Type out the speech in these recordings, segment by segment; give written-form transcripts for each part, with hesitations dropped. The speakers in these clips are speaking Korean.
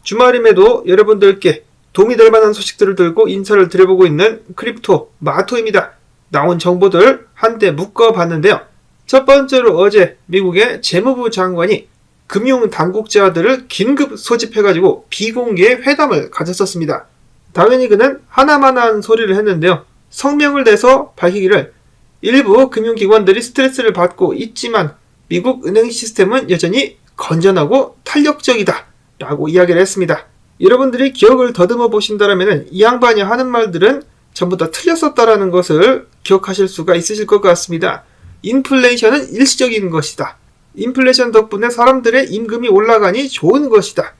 주말임에도 여러분들께 도움이 될 만한 소식들을 들고 인사를 드려보고 있는 크립토 마토입니다. 나온 정보들 한데 묶어봤는데요. 첫 번째로 어제 미국의 재무부 장관이 금융당국자들을 긴급 소집해가지고 비공개 회담을 가졌었습니다. 당연히 그는 하나만한 소리를 했는데요. 성명을 내서 밝히기를 일부 금융기관들이 스트레스를 받고 있지만 미국 은행 시스템은 여전히 건전하고 탄력적이다 라고 이야기를 했습니다. 여러분들이 기억을 더듬어 보신다면 이 양반이 하는 말들은 전부 다 틀렸었다라는 것을 기억하실 수가 있으실 것 같습니다. 인플레이션은 일시적인 것이다. 인플레이션 덕분에 사람들의 임금이 올라가니 좋은 것이다.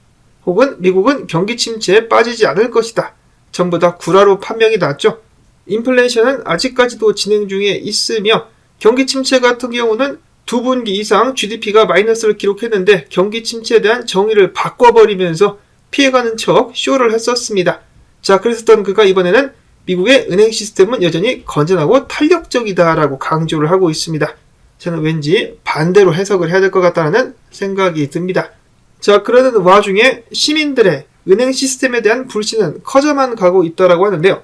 혹은 미국은 경기 침체에 빠지지 않을 것이다. 전부 다 구라로 판명이 났죠. 인플레이션은 아직까지도 진행 중에 있으며 경기 침체 같은 경우는 2분기 이상 GDP가 마이너스를 기록했는데 경기 침체에 대한 정의를 바꿔버리면서 피해가는 척 쇼를 했었습니다. 자, 그랬었던 그가 이번에는 미국의 은행 시스템은 여전히 건전하고 탄력적이다라고 강조를 하고 있습니다. 저는 왠지 반대로 해석을 해야 될 것 같다는 생각이 듭니다. 자, 그러는 와중에 시민들의 은행 시스템에 대한 불신은 커져만 가고 있다라고 하는데요.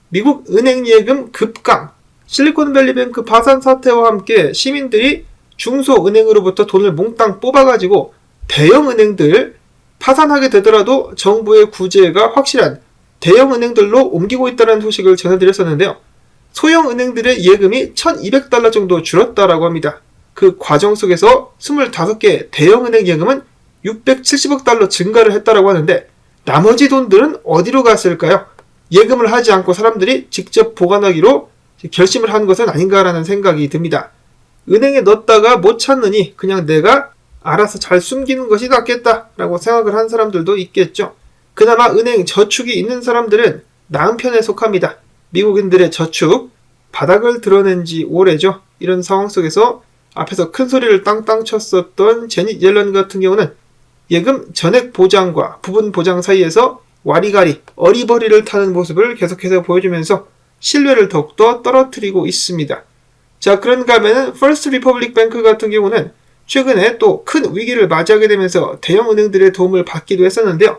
미국 은행 예금 급강, 실리콘밸리뱅크 파산 사태와 함께 시민들이 중소은행으로부터 돈을 몽땅 뽑아가지고 대형은행들 파산하게 되더라도 정부의 구제가 확실한 대형은행들로 옮기고 있다는 소식을 전해드렸었는데요. 소형은행들의 예금이 $1,200 정도 줄었다라고 합니다. 그 과정 속에서 25개 대형은행 예금은 $670억 증가를 했다라고 하는데 나머지 돈들은 어디로 갔을까요? 예금을 하지 않고 사람들이 직접 보관하기로 결심을 한 것은 아닌가라는 생각이 듭니다. 은행에 넣었다가 못 찾느니 그냥 내가 알아서 잘 숨기는 것이 낫겠다라고 생각을 한 사람들도 있겠죠. 그나마 은행 저축이 있는 사람들은 나은 편에 속합니다. 미국인들의 저축, 바닥을 드러낸 지 오래죠. 이런 상황 속에서 앞에서 큰 소리를 땅땅 쳤었던 제닛 옐런 같은 경우는 예금 전액 보장과 부분 보장 사이에서 와리가리, 어리버리를 타는 모습을 계속해서 보여주면서 신뢰를 더욱더 떨어뜨리고 있습니다. 자, 그런가 하면은 퍼스트 리퍼블릭 뱅크 같은 경우는 최근에 또 큰 위기를 맞이하게 되면서 대형 은행들의 도움을 받기도 했었는데요.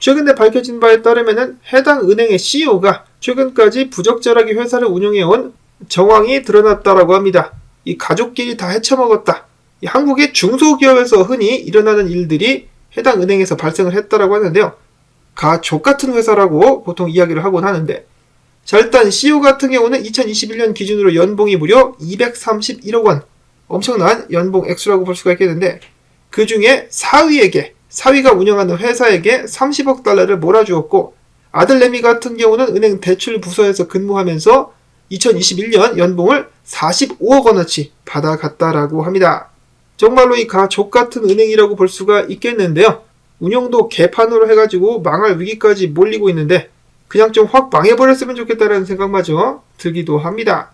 최근에 밝혀진 바에 따르면은 해당 은행의 CEO가 최근까지 부적절하게 회사를 운영해온 정황이 드러났다라고 합니다. 이 가족끼리 다 헤쳐먹었다. 이 한국의 중소기업에서 흔히 일어나는 일들이 해당 은행에서 발생을 했다라고 하는데요. 가족 같은 회사라고 보통 이야기를 하곤 하는데, 자, 일단 CEO 같은 경우는 2021년 기준으로 연봉이 무려 231억 원, 엄청난 연봉 액수라고 볼 수가 있겠는데, 그 중에 사위가 운영하는 회사에게 30억 달러를 몰아주었고, 아들 레미 같은 경우는 은행 대출 부서에서 근무하면서 2021년 연봉을 45억 원어치 받아갔다라고 합니다. 정말로 이 가족 같은 은행이라고 볼 수가 있겠는데요. 운영도 개판으로 해가지고 망할 위기까지 몰리고 있는데 그냥 좀 확 망해버렸으면 좋겠다는 생각마저 들기도 합니다.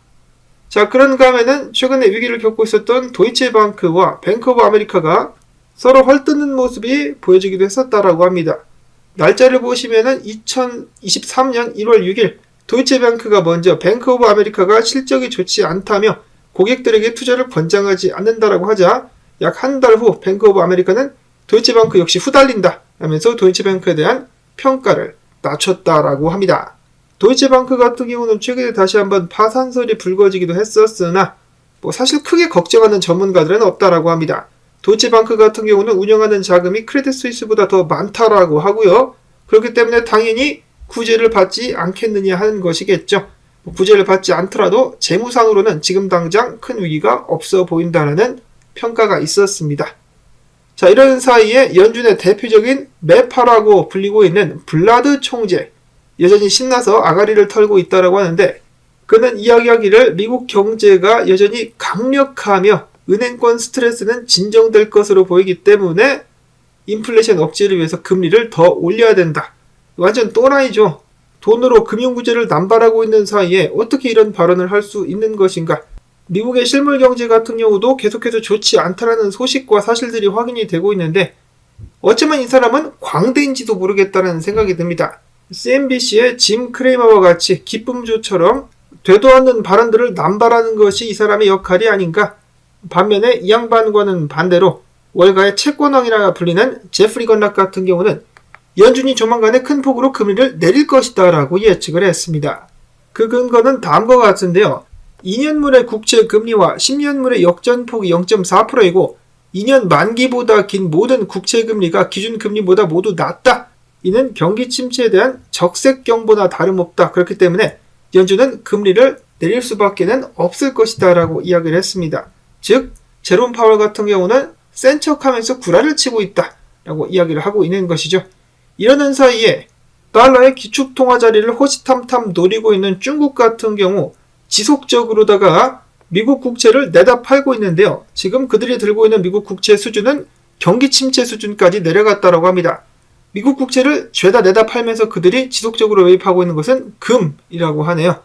자, 그런가 하면은 최근에 위기를 겪고 있었던 도이체방크와 뱅크 오브 아메리카가 서로 헐뜯는 모습이 보여지기도 했었다라고 합니다. 날짜를 보시면은 2023년 1월 6일 도이체뱅크가 먼저 뱅크 오브 아메리카가 실적이 좋지 않다며 고객들에게 투자를 권장하지 않는다라고 하자 약 한 달 후 뱅크 오브 아메리카는 도이체뱅크 역시 후달린다 하면서 도이체뱅크에 대한 평가를 낮췄다라고 합니다. 도이체뱅크 같은 경우는 최근에 다시 한번 파산설이 불거지기도 했었으나 사실 크게 걱정하는 전문가들은 없다라고 합니다. 도이체뱅크 같은 경우는 운영하는 자금이 크레딧 스위스보다 더 많다라고 하고요. 그렇기 때문에 당연히 구제를 받지 않겠느냐 하는 것이겠죠. 구제를 받지 않더라도 재무상으로는 지금 당장 큰 위기가 없어 보인다는 평가가 있었습니다. 자, 이런 사이에 연준의 대표적인 매파라고 불리고 있는 블라드 총재, 여전히 신나서 아가리를 털고 있다라고 하는데, 그는 이야기하기를 미국 경제가 여전히 강력하며 은행권 스트레스는 진정될 것으로 보이기 때문에 인플레이션 억제를 위해서 금리를 더 올려야 된다. 완전 또라이죠. 돈으로 금융구제를 남발하고 있는 사이에 어떻게 이런 발언을 할 수 있는 것인가. 미국의 실물 경제 같은 경우도 계속해서 좋지 않다라는 소식과 사실들이 확인이 되고 있는데 어쩌면 이 사람은 광대인지도 모르겠다는 생각이 듭니다. CNBC의 짐 크레이머와 같이 기쁨조처럼 되도 않는 발언들을 남발하는 것이 이 사람의 역할이 아닌가. 반면에 이 양반과는 반대로 월가의 채권왕이라 불리는 제프리 건락 같은 경우는 연준이 조만간에 큰 폭으로 금리를 내릴 것이다 라고 예측을 했습니다. 그 근거는 다음과 같은데요. 2년물의 국채 금리와 10년물의 역전폭이 0.4%이고 2년 만기보다 긴 모든 국채 금리가 기준 금리보다 모두 낮다. 이는 경기 침체에 대한 적색경보다 다름없다. 그렇기 때문에 연준은 금리를 내릴 수밖에는 없을 것이다 라고 이야기를 했습니다. 즉 제롬 파월 같은 경우는 센 척하면서 구라를 치고 있다 라고 이야기를 하고 있는 것이죠. 이러는 사이에 달러의 기축통화 자리를 호시탐탐 노리고 있는 중국 같은 경우 지속적으로다가 미국 국채를 내다 팔고 있는데요. 지금 그들이 들고 있는 미국 국채 수준은 경기 침체 수준까지 내려갔다고 합니다. 미국 국채를 죄다 내다 팔면서 그들이 지속적으로 매입하고 있는 것은 금이라고 하네요.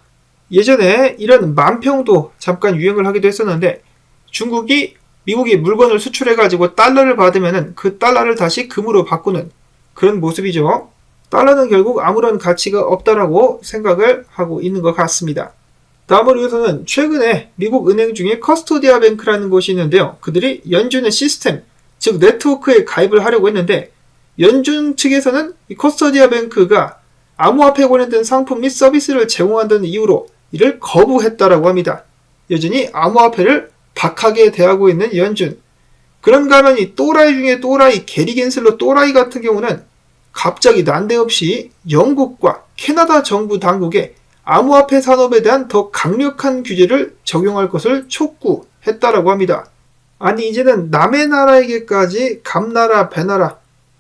예전에 이런 만평도 잠깐 유행을 하기도 했었는데 중국이 미국이 물건을 수출해가지고 달러를 받으면 그 달러를 다시 금으로 바꾸는 그런 모습이죠. 달러는 결국 아무런 가치가 없다라고 생각을 하고 있는 것 같습니다. 다음으로 여기서는 최근에 미국 은행 중에 커스토디아 뱅크라는 곳이 있는데요. 그들이 연준의 시스템, 즉 네트워크에 가입을 하려고 했는데 연준 측에서는 이 커스토디아 뱅크가 암호화폐 관련된 상품 및 서비스를 제공한다는 이유로 이를 거부했다라고 합니다. 여전히 암호화폐를 박하게 대하고 있는 연준. 그런가 하면 이 또라이 중에 또라이, 게리 겐슬러 또라이 같은 경우는 갑자기 난데없이 영국과 캐나다 정부 당국에 암호화폐 산업에 대한 더 강력한 규제를 적용할 것을 촉구했다라고 합니다. 아니 이제는 남의 나라에게까지 감나라 배나라.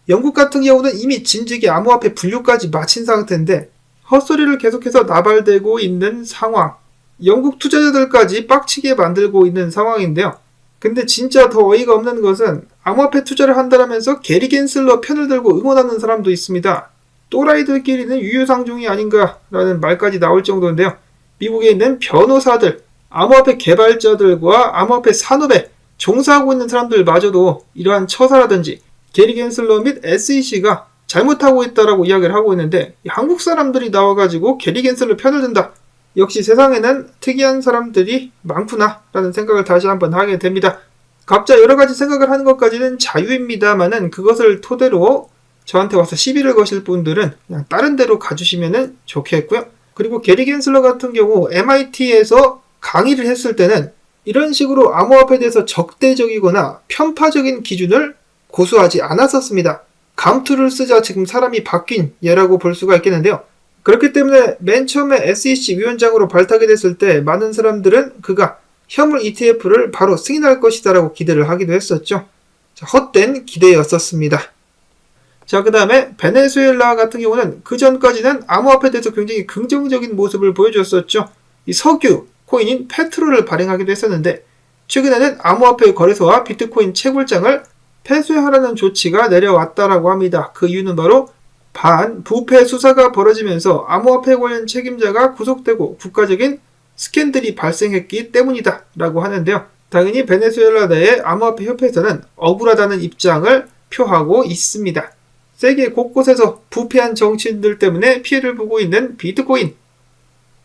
영국 같은 경우는 이미 진즉에 암호화폐 분류까지 마친 상태인데 헛소리를 계속해서 나발대고 있는 상황. 영국 투자자들까지 빡치게 만들고 있는 상황인데요. 근데 진짜 더 어이가 없는 것은 암호화폐 투자를 한다면서 게리 겐슬러 편을 들고 응원하는 사람도 있습니다. 또라이들끼리는 유유상종이 아닌가라는 말까지 나올 정도인데요. 미국에 있는 변호사들, 암호화폐 개발자들과 암호화폐 산업에 종사하고 있는 사람들마저도 이러한 처사라든지 게리 겐슬러 및 SEC가 잘못하고 있다라고 이야기를 하고 있는데 한국 사람들이 나와가지고 게리 겐슬러 편을 든다. 역시 세상에는 특이한 사람들이 많구나 라는 생각을 다시 한번 하게 됩니다. 각자 여러가지 생각을 하는 것까지는 자유입니다만은 그것을 토대로 저한테 와서 시비를 거실 분들은 그냥 다른 데로 가주시면 좋겠고요. 그리고 게리 겐슬러 같은 경우 MIT에서 강의를 했을 때는 이런 식으로 암호화폐에 대해서 적대적이거나 편파적인 기준을 고수하지 않았었습니다. 감투를 쓰자 지금 사람이 바뀐 예라고 볼 수가 있겠는데요. 그렇기 때문에 맨 처음에 SEC 위원장으로 발탁이 됐을 때 많은 사람들은 그가 현물 ETF를 바로 승인할 것이다 라고 기대를 하기도 했었죠. 자, 헛된 기대였었습니다. 자, 그 다음에 베네수엘라 같은 경우는 그 전까지는 암호화폐에 대해서 굉장히 긍정적인 모습을 보여줬었죠. 이 석유, 코인인 페트로를 발행하기도 했었는데 최근에는 암호화폐 거래소와 비트코인 채굴장을 폐쇄하라는 조치가 내려왔다라고 합니다. 그 이유는 바로 반부패 수사가 벌어지면서 암호화폐 관련 책임자가 구속되고 국가적인 스캔들이 발생했기 때문이다 라고 하는데요. 당연히 베네수엘라 내의 암호화폐 협회에서는 억울하다는 입장을 표하고 있습니다. 세계 곳곳에서 부패한 정치인들 때문에 피해를 보고 있는 비트코인.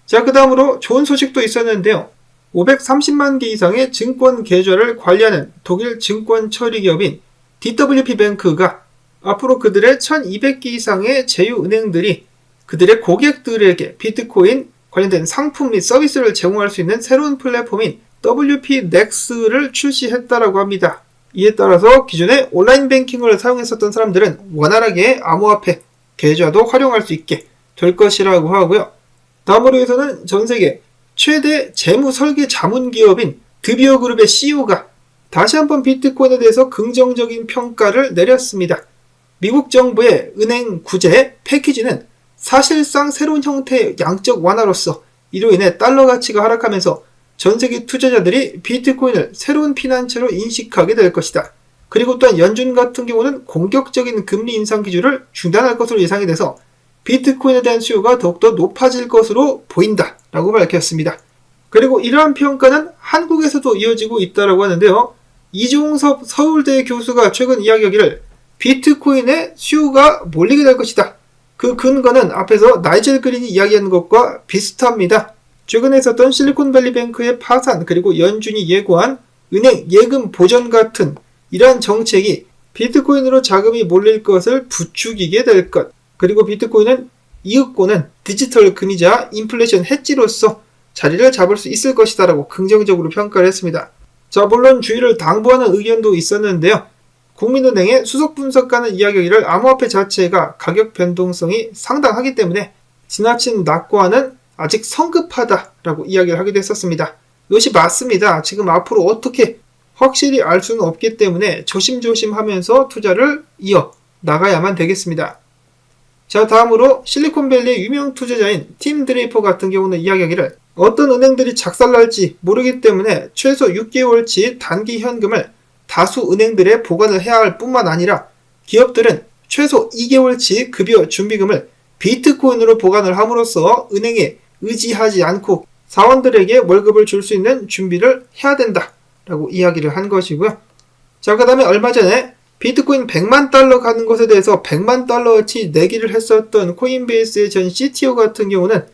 자, 그 다음으로 좋은 소식도 있었는데요. 530만 개 이상의 증권 계좌를 관리하는 독일 증권 처리 기업인 DWP 뱅크가 앞으로 그들의 1200개 이상의 제휴은행들이 그들의 고객들에게 비트코인 관련된 상품 및 서비스를 제공할 수 있는 새로운 플랫폼인 WP Next를 출시했다라고 합니다. 이에 따라서 기존에 온라인 뱅킹을 사용했었던 사람들은 원활하게 암호화폐 계좌도 활용할 수 있게 될 것이라고 하고요. 다음으로 해서는 전세계 최대 재무 설계 자문 기업인 드비어 그룹의 CEO가 다시 한번 비트코인에 대해서 긍정적인 평가를 내렸습니다. 미국 정부의 은행 구제 패키지는 사실상 새로운 형태의 양적 완화로서 이로 인해 달러 가치가 하락하면서 전세계 투자자들이 비트코인을 새로운 피난처로 인식하게 될 것이다. 그리고 또한 연준 같은 경우는 공격적인 금리 인상 기조를 중단할 것으로 예상이 돼서 비트코인에 대한 수요가 더욱더 높아질 것으로 보인다 라고 밝혔습니다. 그리고 이러한 평가는 한국에서도 이어지고 있다고 하는데요. 이종섭 서울대 교수가 최근 이야기하기를 비트코인의 수요가 몰리게 될 것이다. 그 근거는 앞에서 나이젤 그린이 이야기한 것과 비슷합니다. 최근에 있었던 실리콘밸리뱅크의 파산 그리고 연준이 예고한 은행 예금 보전 같은 이러한 정책이 비트코인으로 자금이 몰릴 것을 부추기게 될 것. 그리고 비트코인은 이윽고는 디지털 금이자 인플레이션 해지로서 자리를 잡을 수 있을 것이다 라고 긍정적으로 평가를 했습니다. 자, 물론 주의를 당부하는 의견도 있었는데요. 국민은행의 수석 분석가는 이야기하기를 암호화폐 자체가 가격 변동성이 상당하기 때문에 지나친 낙관은 아직 성급하다라고 이야기를 하기도 했었습니다. 이것이 맞습니다. 지금 앞으로 어떻게 확실히 알 수는 없기 때문에 조심조심 하면서 투자를 이어 나가야만 되겠습니다. 자, 다음으로 실리콘밸리의 유명 투자자인 팀 드레이퍼 같은 경우는 이야기하기를 어떤 은행들이 작살날지 모르기 때문에 최소 6개월치 단기 현금을 다수 은행들에 보관을 해야 할 뿐만 아니라 기업들은 최소 2개월치 급여 준비금을 비트코인으로 보관을 함으로써 은행에 의지하지 않고 사원들에게 월급을 줄 수 있는 준비를 해야 된다 라고 이야기를 한 것이고요. 자, 그 다음에 얼마 전에 비트코인 100만 달러 가는 것에 대해서 100만 달러어치 내기를 했었던 코인베이스의 전 CTO 같은 경우는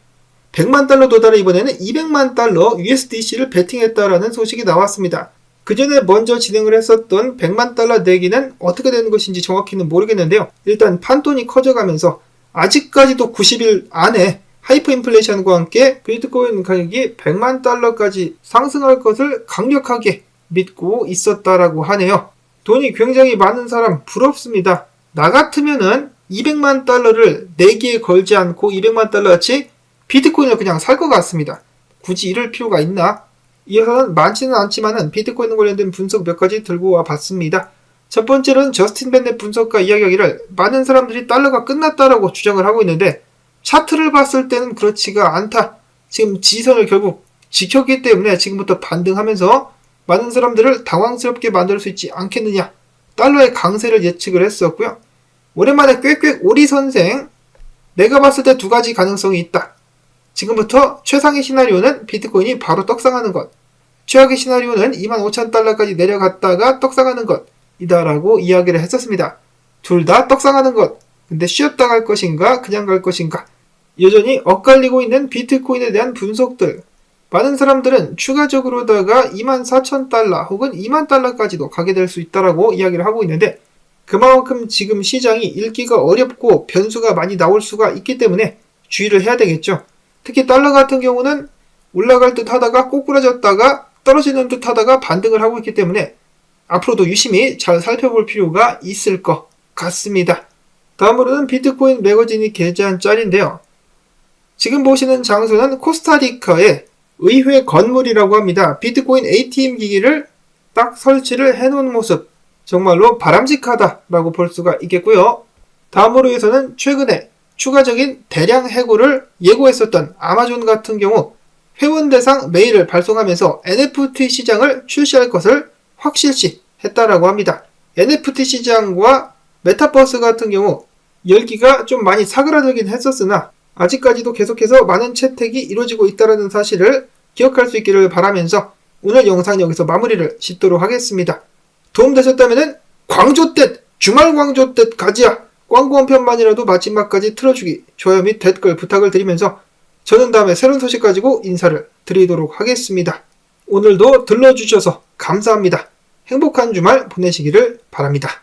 100만 달러 도달에 이번에는 200만 달러 USDC를 베팅했다라는 소식이 나왔습니다. 그 전에 먼저 진행을 했었던 100만 달러 내기는 어떻게 되는 것인지 정확히는 모르겠는데요. 일단 판돈이 커져가면서 아직까지도 90일 안에 하이퍼 인플레이션과 함께 비트코인 가격이 100만 달러까지 상승할 것을 강력하게 믿고 있었다라고 하네요. 돈이 굉장히 많은 사람 부럽습니다. 나 같으면은 200만 달러를 내기에 걸지 않고 200만 달러어치 비트코인을 그냥 살 것 같습니다. 굳이 이럴 필요가 있나? 이어서는 많지는 않지만은 비트코인 관련된 분석 몇 가지 들고 와 봤습니다. 첫 번째로는 저스틴 벤넷 분석가 이야기하기를 많은 사람들이 달러가 끝났다라고 주장을 하고 있는데 차트를 봤을 때는 그렇지가 않다. 지금 지지선을 결국 지켰기 때문에 지금부터 반등하면서 많은 사람들을 당황스럽게 만들 수 있지 않겠느냐. 달러의 강세를 예측을 했었고요. 오랜만에 꾀꾀 오리 선생, 내가 봤을 때 두 가지 가능성이 있다. 지금부터 최상의 시나리오는 비트코인이 바로 떡상하는 것, 최악의 시나리오는 25,000달러까지 내려갔다가 떡상하는 것이다라고 이야기를 했었습니다. 둘 다 떡상하는 것. 근데 쉬었다 갈 것인가 그냥 갈 것인가. 여전히 엇갈리고 있는 비트코인에 대한 분석들. 많은 사람들은 추가적으로다가 24,000달러 혹은 20,000달러까지도 가게 될 수 있다라고 이야기를 하고 있는데 그만큼 지금 시장이 읽기가 어렵고 변수가 많이 나올 수가 있기 때문에 주의를 해야 되겠죠. 특히 달러 같은 경우는 올라갈 듯 하다가 꼬꾸라졌다가 떨어지는 듯 하다가 반등을 하고 있기 때문에 앞으로도 유심히 잘 살펴볼 필요가 있을 것 같습니다. 다음으로는 비트코인 매거진이 게재한 짤인데요. 지금 보시는 장소는 코스타리카의 의회 건물이라고 합니다. 비트코인 ATM 기기를 딱 설치를 해놓은 모습, 정말로 바람직하다라고 볼 수가 있겠고요. 다음으로 해서는 최근에 추가적인 대량 해고를 예고했었던 아마존 같은 경우 회원 대상 메일을 발송하면서 NFT 시장을 출시할 것을 확실시 했다라고 합니다. NFT 시장과 메타버스 같은 경우 열기가 좀 많이 사그라들긴 했었으나 아직까지도 계속해서 많은 채택이 이루어지고 있다는 사실을 기억할 수 있기를 바라면서 오늘 영상 여기서 마무리를 짓도록 하겠습니다. 도움되셨다면 광조댓 주말 광조댓 가지야 광고 한 편만이라도 마지막까지 틀어주기 좋아요 및 댓글 부탁을 드리면서 저는 다음에 새로운 소식 가지고 인사를 드리도록 하겠습니다. 오늘도 들러주셔서 감사합니다. 행복한 주말 보내시기를 바랍니다.